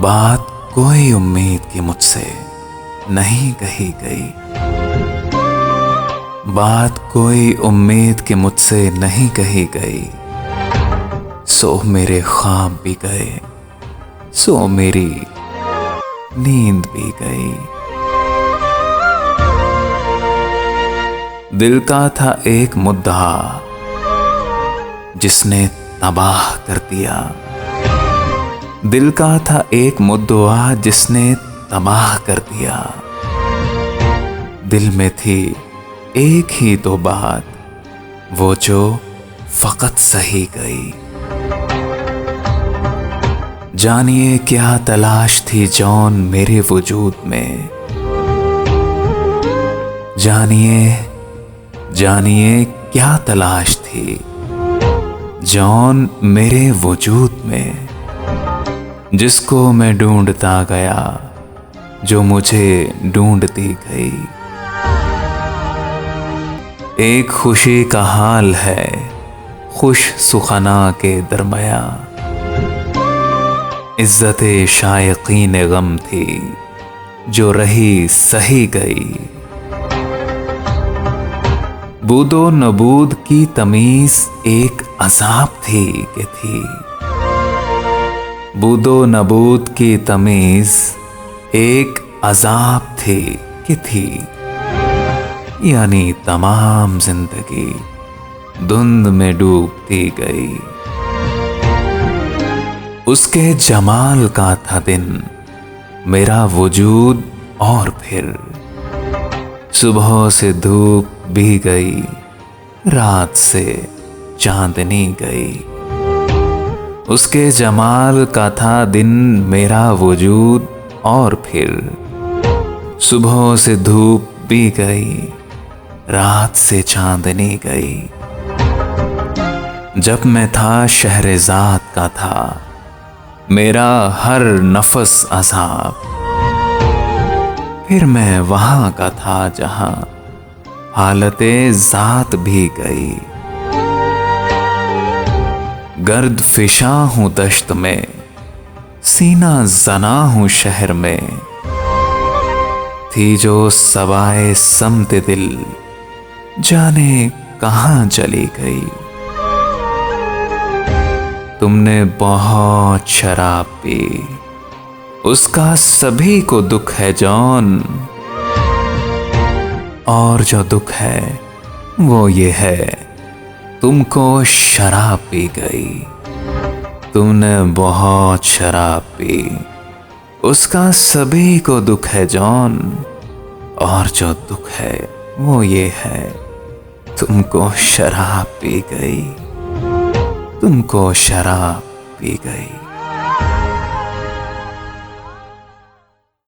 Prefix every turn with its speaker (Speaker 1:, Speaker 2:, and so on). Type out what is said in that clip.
Speaker 1: बात कोई उम्मीद की मुझसे नहीं कही गई, बात कोई उम्मीद की मुझसे नहीं कही गई। सो मेरे ख्वाब भी गए, सो मेरी नींद भी गई। दिल का था एक मुद्दा जिसने तबाह कर दिया, दिल का था एक मुद्दा जिसने तबाह कर दिया। दिल में थी एक ही तो बात, वो जो फकत सही गई। जानिए क्या तलाश थी जौन मेरे वजूद में, जानिए क्या तलाश थी जौन मेरे वजूद में, जिसको मैं ढूंढता गया, जो मुझे ढूंढती गई। एक खुशी का हाल है खुश सुखना के दरमिया, इज्जते शायकीन गम थी जो रही सही गई। बूदो नबूद की तमीज एक अजाब थी कि थी, बूदो नबूद की तमीज एक अजाब थी कि थी। यानी तमाम जिंदगी धुंध में डूबती गई। उसके जमाल का था दिन मेरा वजूद, और फिर सुबह से धूप भी गई, रात से चांदनी गई। उसके जमाल का था दिन मेरा वजूद, और फिर सुबह से धूप भी गई, रात से चांदनी गई। जब मैं था शहरेज़ाद का था मेरा हर नफस अज़ाब, फिर मैं वहां का था जहां हालते ज़ात भी गई। गर्द फिशा हूं दश्त में, सीना जना हूं शहर में, थी जो सवाए समते दिल जाने कहां चली गई। तुमने बहुत शराब पी, उसका सभी को दुख है जौन, और जो दुख है वो ये है तुमको शराब पी गई। तुमने बहुत शराब पी, उसका सभी को दुख है जौन, और जो दुख है वो ये है तुमको शराब पी गई, तुमको शराब पी गई।